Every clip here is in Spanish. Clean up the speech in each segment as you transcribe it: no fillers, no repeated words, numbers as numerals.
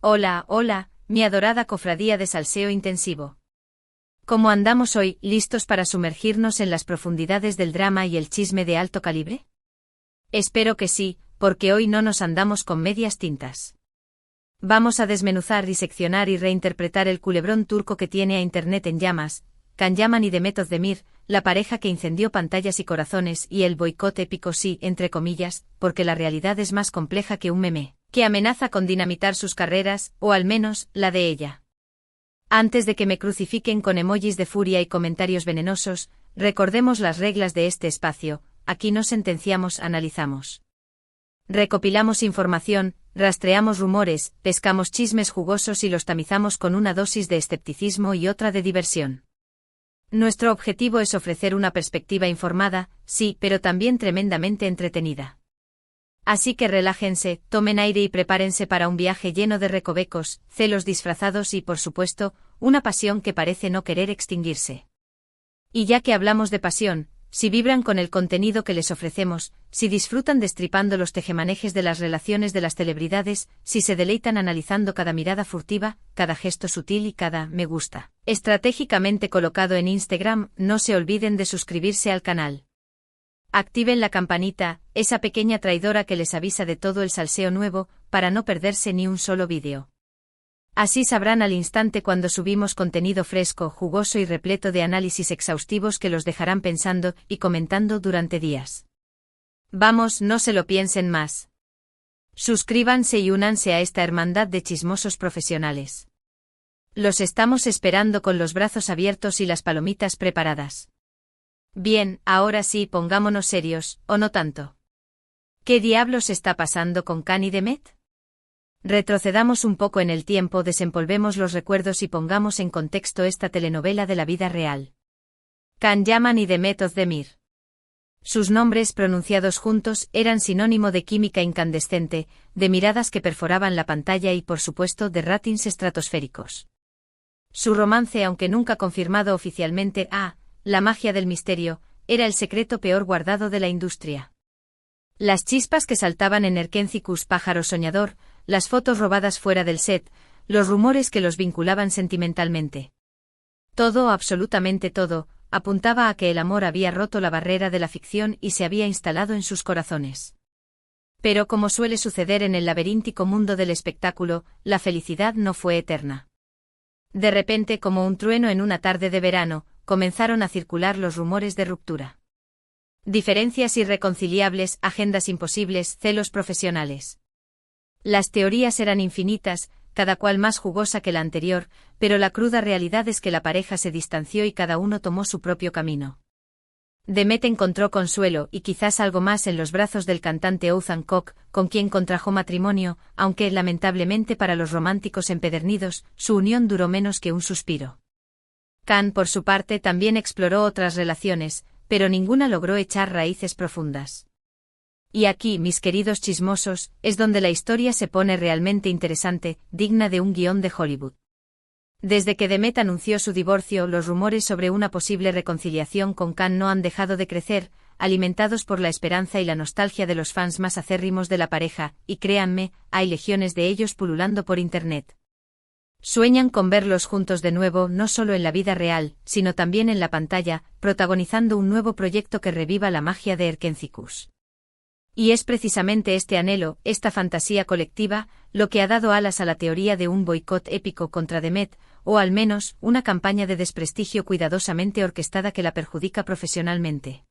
Hola, hola, mi adorada cofradía de salseo intensivo. ¿Cómo andamos hoy, listos para sumergirnos en las profundidades del drama y el chisme de alto calibre? Espero que sí, porque hoy no nos andamos con medias tintas. Vamos a desmenuzar, diseccionar y reinterpretar el culebrón turco que tiene a Internet en llamas, Can Yaman y Demet Özdemir, la pareja que incendió pantallas y corazones, y el boicot épico, sí, entre comillas, porque la realidad es más compleja que un meme que amenaza con dinamitar sus carreras, o al menos, la de ella. Antes de que me crucifiquen con emojis de furia y comentarios venenosos, recordemos las reglas de este espacio: aquí no sentenciamos, analizamos. Recopilamos información, rastreamos rumores, pescamos chismes jugosos y los tamizamos con una dosis de escepticismo y otra de diversión. Nuestro objetivo es ofrecer una perspectiva informada, sí, pero también tremendamente entretenida. Así que relájense, tomen aire y prepárense para un viaje lleno de recovecos, celos disfrazados y, por supuesto, una pasión que parece no querer extinguirse. Y ya que hablamos de pasión, si vibran con el contenido que les ofrecemos, si disfrutan destripando los tejemanejes de las relaciones de las celebridades, si se deleitan analizando cada mirada furtiva, cada gesto sutil y cada me gusta estratégicamente colocado en Instagram, no se olviden de suscribirse al canal. Activen la campanita, esa pequeña traidora que les avisa de todo el salseo nuevo, para no perderse ni un solo vídeo. Así sabrán al instante cuando subimos contenido fresco, jugoso y repleto de análisis exhaustivos que los dejarán pensando y comentando durante días. Vamos, no se lo piensen más. Suscríbanse y únanse a esta hermandad de chismosos profesionales. Los estamos esperando con los brazos abiertos y las palomitas preparadas. Bien, ahora sí, pongámonos serios, o no tanto. ¿Qué diablos está pasando con Can y Demet? Retrocedamos un poco en el tiempo, desempolvemos los recuerdos y pongamos en contexto esta telenovela de la vida real. Can Yaman y Demet Özdemir. Sus nombres pronunciados juntos eran sinónimo de química incandescente, de miradas que perforaban la pantalla y, por supuesto, de ratings estratosféricos. Su romance, aunque nunca confirmado oficialmente, la magia del misterio, era el secreto peor guardado de la industria. Las chispas que saltaban en Erkencikus, pájaro soñador, las fotos robadas fuera del set, los rumores que los vinculaban sentimentalmente. Todo, absolutamente todo, apuntaba a que el amor había roto la barrera de la ficción y se había instalado en sus corazones. Pero como suele suceder en el laberíntico mundo del espectáculo, la felicidad no fue eterna. De repente, como un trueno en una tarde de verano, comenzaron a circular los rumores de ruptura. Diferencias irreconciliables, agendas imposibles, celos profesionales. Las teorías eran infinitas, cada cual más jugosa que la anterior, pero la cruda realidad es que la pareja se distanció y cada uno tomó su propio camino. Demet encontró consuelo y quizás algo más en los brazos del cantante Oğuzhan Koç, con quien contrajo matrimonio, aunque, lamentablemente para los románticos empedernidos, su unión duró menos que un suspiro. Can, por su parte, también exploró otras relaciones, pero ninguna logró echar raíces profundas. Y aquí, mis queridos chismosos, es donde la historia se pone realmente interesante, digna de un guión de Hollywood. Desde que Demet anunció su divorcio, los rumores sobre una posible reconciliación con Can no han dejado de crecer, alimentados por la esperanza y la nostalgia de los fans más acérrimos de la pareja, y créanme, hay legiones de ellos pululando por Internet. Sueñan con verlos juntos de nuevo, no solo en la vida real, sino también en la pantalla, protagonizando un nuevo proyecto que reviva la magia de Erkencikus. Y es precisamente este anhelo, esta fantasía colectiva, lo que ha dado alas a la teoría de un boicot épico contra Demet, o al menos, una campaña de desprestigio cuidadosamente orquestada que la perjudica profesionalmente.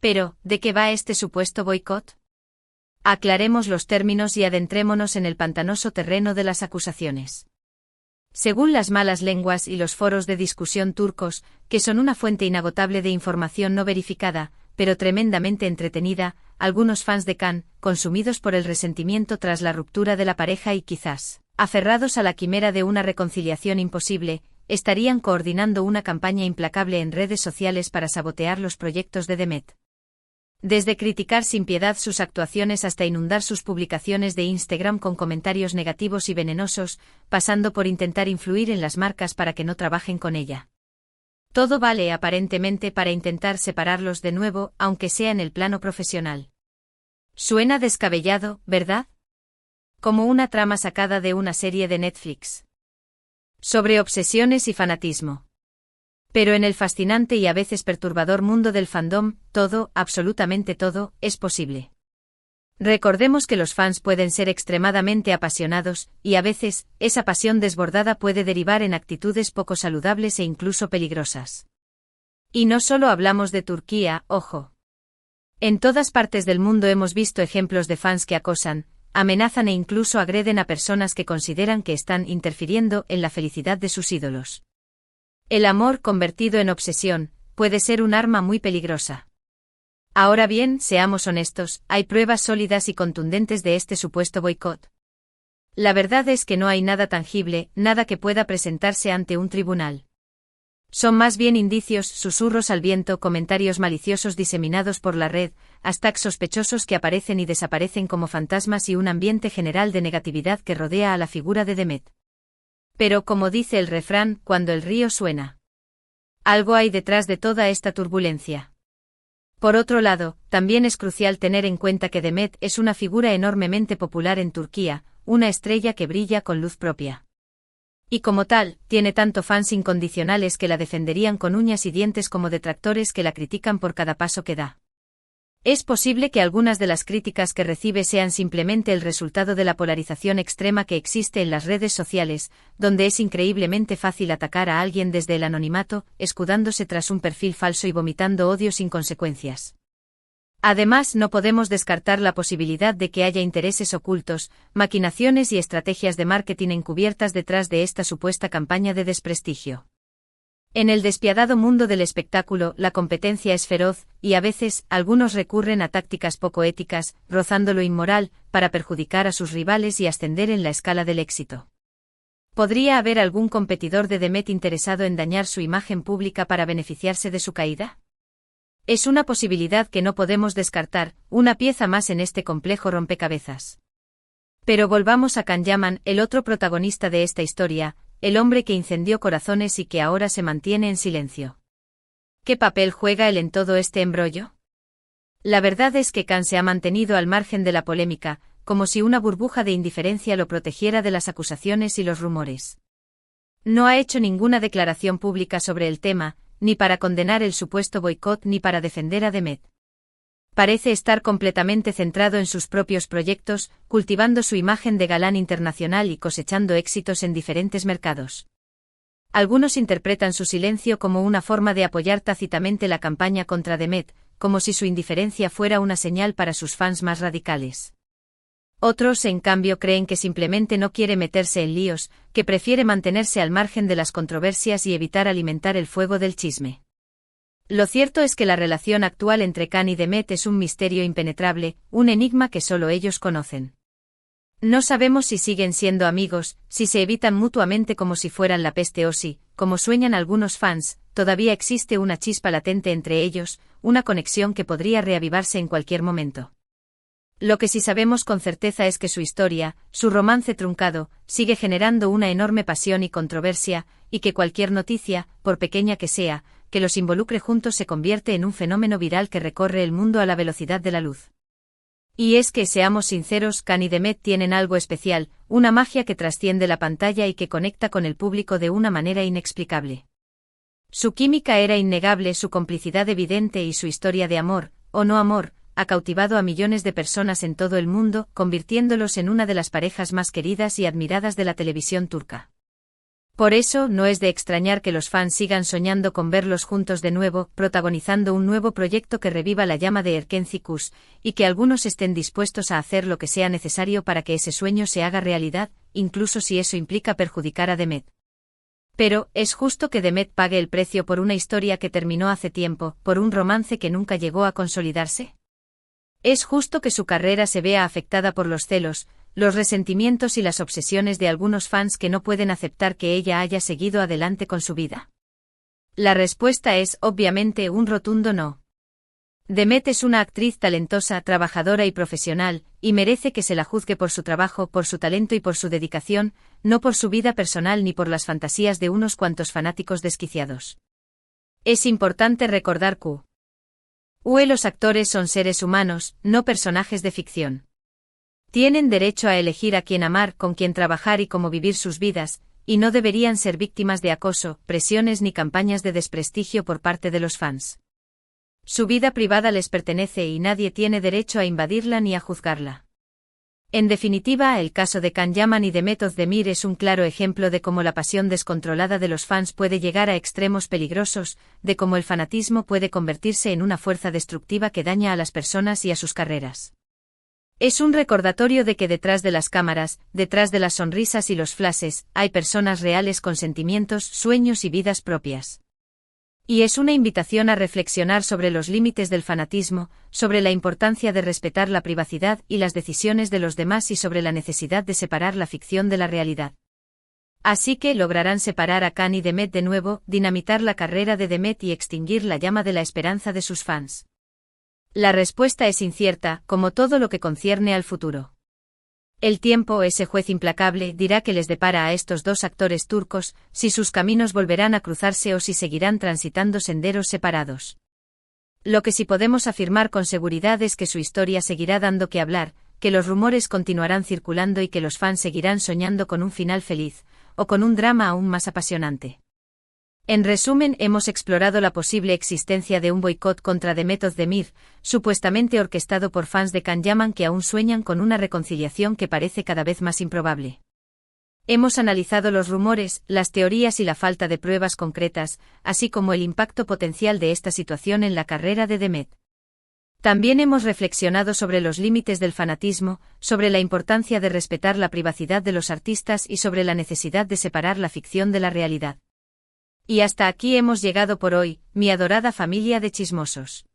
Pero, ¿de qué va este supuesto boicot? Aclaremos los términos y adentrémonos en el pantanoso terreno de las acusaciones. Según las malas lenguas y los foros de discusión turcos, que son una fuente inagotable de información no verificada, pero tremendamente entretenida, algunos fans de Can, consumidos por el resentimiento tras la ruptura de la pareja y quizás aferrados a la quimera de una reconciliación imposible, estarían coordinando una campaña implacable en redes sociales para sabotear los proyectos de Demet. Desde criticar sin piedad sus actuaciones hasta inundar sus publicaciones de Instagram con comentarios negativos y venenosos, pasando por intentar influir en las marcas para que no trabajen con ella. Todo vale aparentemente para intentar separarlos de nuevo, aunque sea en el plano profesional. Suena descabellado, ¿verdad? como una trama sacada de una serie de Netflix. Sobre obsesiones y fanatismo. Pero en el fascinante y a veces perturbador mundo del fandom, todo, absolutamente todo, es posible. Recordemos que los fans pueden ser extremadamente apasionados, y a veces, esa pasión desbordada puede derivar en actitudes poco saludables e incluso peligrosas. Y no solo hablamos de Turquía, ojo. En todas partes del mundo hemos visto ejemplos de fans que acosan, amenazan e incluso agreden a personas que consideran que están interfiriendo en la felicidad de sus ídolos. El amor convertido en obsesión puede ser un arma muy peligrosa. Ahora bien, seamos honestos, ¿hay pruebas sólidas y contundentes de este supuesto boicot? La verdad es que no hay nada tangible, nada que pueda presentarse ante un tribunal. Son más bien indicios, susurros al viento, comentarios maliciosos diseminados por la red, hashtags sospechosos que aparecen y desaparecen como fantasmas y un ambiente general de negatividad que rodea a la figura de Demet. Pero como dice el refrán, cuando el río suena. Algo hay detrás de toda esta turbulencia. Por otro lado, también es crucial tener en cuenta que Demet es una figura enormemente popular en Turquía, una estrella que brilla con luz propia. Y como tal, tiene tanto fans incondicionales que la defenderían con uñas y dientes como detractores que la critican por cada paso que da. Es posible que algunas de las críticas que recibe sean simplemente el resultado de la polarización extrema que existe en las redes sociales, donde es increíblemente fácil atacar a alguien desde el anonimato, escudándose tras un perfil falso y vomitando odio sin consecuencias. Además, no podemos descartar la posibilidad de que haya intereses ocultos, maquinaciones y estrategias de marketing encubiertas detrás de esta supuesta campaña de desprestigio. En el despiadado mundo del espectáculo, la competencia es feroz, y a veces, algunos recurren a tácticas poco éticas, rozando lo inmoral, para perjudicar a sus rivales y ascender en la escala del éxito. ¿Podría haber algún competidor de Demet interesado en dañar su imagen pública para beneficiarse de su caída? Es una posibilidad que no podemos descartar, una pieza más en este complejo rompecabezas. Pero volvamos a Can Yaman, el otro protagonista de esta historia, el hombre que incendió corazones y que ahora se mantiene en silencio. ¿Qué papel juega él en todo este embrollo? La verdad es que Can se ha mantenido al margen de la polémica, como si una burbuja de indiferencia lo protegiera de las acusaciones y los rumores. No ha hecho ninguna declaración pública sobre el tema, ni para condenar el supuesto boicot ni para defender a Demet. Parece estar completamente centrado en sus propios proyectos, cultivando su imagen de galán internacional y cosechando éxitos en diferentes mercados. Algunos interpretan su silencio como una forma de apoyar tácitamente la campaña contra Demet, como si su indiferencia fuera una señal para sus fans más radicales. Otros, en cambio, creen que simplemente no quiere meterse en líos, que prefiere mantenerse al margen de las controversias y evitar alimentar el fuego del chisme. Lo cierto es que la relación actual entre Can y Demet es un misterio impenetrable, un enigma que solo ellos conocen. No sabemos si siguen siendo amigos, si se evitan mutuamente como si fueran la peste o si, como sueñan algunos fans, todavía existe una chispa latente entre ellos, una conexión que podría reavivarse en cualquier momento. Lo que sí sabemos con certeza es que su historia, su romance truncado, sigue generando una enorme pasión y controversia, y que cualquier noticia, por pequeña que sea, que los involucre juntos se convierte en un fenómeno viral que recorre el mundo a la velocidad de la luz. Y es que, seamos sinceros, Can y Demet tienen algo especial, una magia que trasciende la pantalla y que conecta con el público de una manera inexplicable. Su química era innegable, su complicidad evidente y su historia de amor, o no amor, ha cautivado a millones de personas en todo el mundo, convirtiéndolos en una de las parejas más queridas y admiradas de la televisión turca. Por eso, no es de extrañar que los fans sigan soñando con verlos juntos de nuevo, protagonizando un nuevo proyecto que reviva la llama de Erkenci, y que algunos estén dispuestos a hacer lo que sea necesario para que ese sueño se haga realidad, incluso si eso implica perjudicar a Demet. Pero, ¿es justo que Demet pague el precio por una historia que terminó hace tiempo, por un romance que nunca llegó a consolidarse? ¿Es justo que su carrera se vea afectada por los celos, los resentimientos y las obsesiones de algunos fans que no pueden aceptar que ella haya seguido adelante con su vida? La respuesta es, obviamente, un rotundo no. Demet es una actriz talentosa, trabajadora y profesional, y merece que se la juzgue por su trabajo, por su talento y por su dedicación, no por su vida personal ni por las fantasías de unos cuantos fanáticos desquiciados. Es importante recordar que los actores son seres humanos, no personajes de ficción. Tienen derecho a elegir a quién amar, con quién trabajar y cómo vivir sus vidas, y no deberían ser víctimas de acoso, presiones ni campañas de desprestigio por parte de los fans. Su vida privada les pertenece y nadie tiene derecho a invadirla ni a juzgarla. En definitiva, el caso de Can Yaman y Demet Özdemir es un claro ejemplo de cómo la pasión descontrolada de los fans puede llegar a extremos peligrosos, de cómo el fanatismo puede convertirse en una fuerza destructiva que daña a las personas y a sus carreras. Es un recordatorio de que detrás de las cámaras, detrás de las sonrisas y los flashes, hay personas reales con sentimientos, sueños y vidas propias. Y es una invitación a reflexionar sobre los límites del fanatismo, sobre la importancia de respetar la privacidad y las decisiones de los demás y sobre la necesidad de separar la ficción de la realidad. Así que lograrán separar a Can y Demet de nuevo, dinamitar la carrera de Demet y extinguir la llama de la esperanza de sus fans. La respuesta es incierta, como todo lo que concierne al futuro. El tiempo, ese juez implacable, dirá qué les depara a estos dos actores turcos, si sus caminos volverán a cruzarse o si seguirán transitando senderos separados. Lo que sí podemos afirmar con seguridad es que su historia seguirá dando que hablar, que los rumores continuarán circulando y que los fans seguirán soñando con un final feliz, o con un drama aún más apasionante. En resumen, hemos explorado la posible existencia de un boicot contra Demet Özdemir, supuestamente orquestado por fans de Can Yaman que aún sueñan con una reconciliación que parece cada vez más improbable. Hemos analizado los rumores, las teorías y la falta de pruebas concretas, así como el impacto potencial de esta situación en la carrera de Demet. También hemos reflexionado sobre los límites del fanatismo, sobre la importancia de respetar la privacidad de los artistas y sobre la necesidad de separar la ficción de la realidad. Y hasta aquí hemos llegado por hoy, mi adorada familia de chismosos.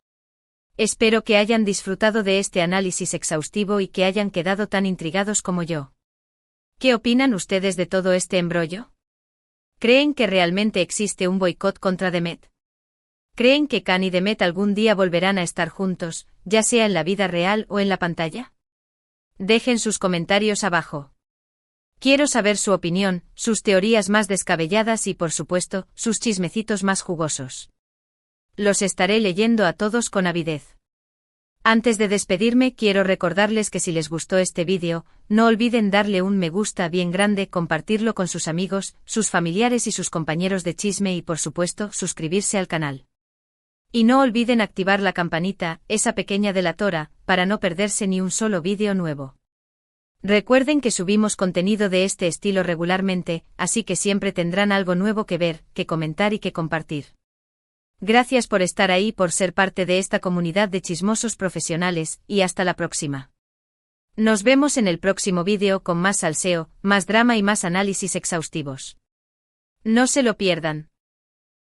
Espero que hayan disfrutado de este análisis exhaustivo y que hayan quedado tan intrigados como yo. ¿Qué opinan ustedes de todo este embrollo? ¿Creen que realmente existe un boicot contra Demet? ¿Creen que Can y Demet algún día volverán a estar juntos, ya sea en la vida real o en la pantalla? Dejen sus comentarios abajo. Quiero saber su opinión, sus teorías más descabelladas y, por supuesto, sus chismecitos más jugosos. Los estaré leyendo a todos con avidez. Antes de despedirme, quiero recordarles que si les gustó este vídeo, no olviden darle un me gusta bien grande, compartirlo con sus amigos, sus familiares y sus compañeros de chisme y, por supuesto, suscribirse al canal. Y no olviden activar la campanita, esa pequeña delatora, para no perderse ni un solo vídeo nuevo. Recuerden que subimos contenido de este estilo regularmente, así que siempre tendrán algo nuevo que ver, que comentar y que compartir. Gracias por estar ahí, por ser parte de esta comunidad de chismosos profesionales, y hasta la próxima. Nos vemos en el próximo vídeo con más salseo, más drama y más análisis exhaustivos. No se lo pierdan.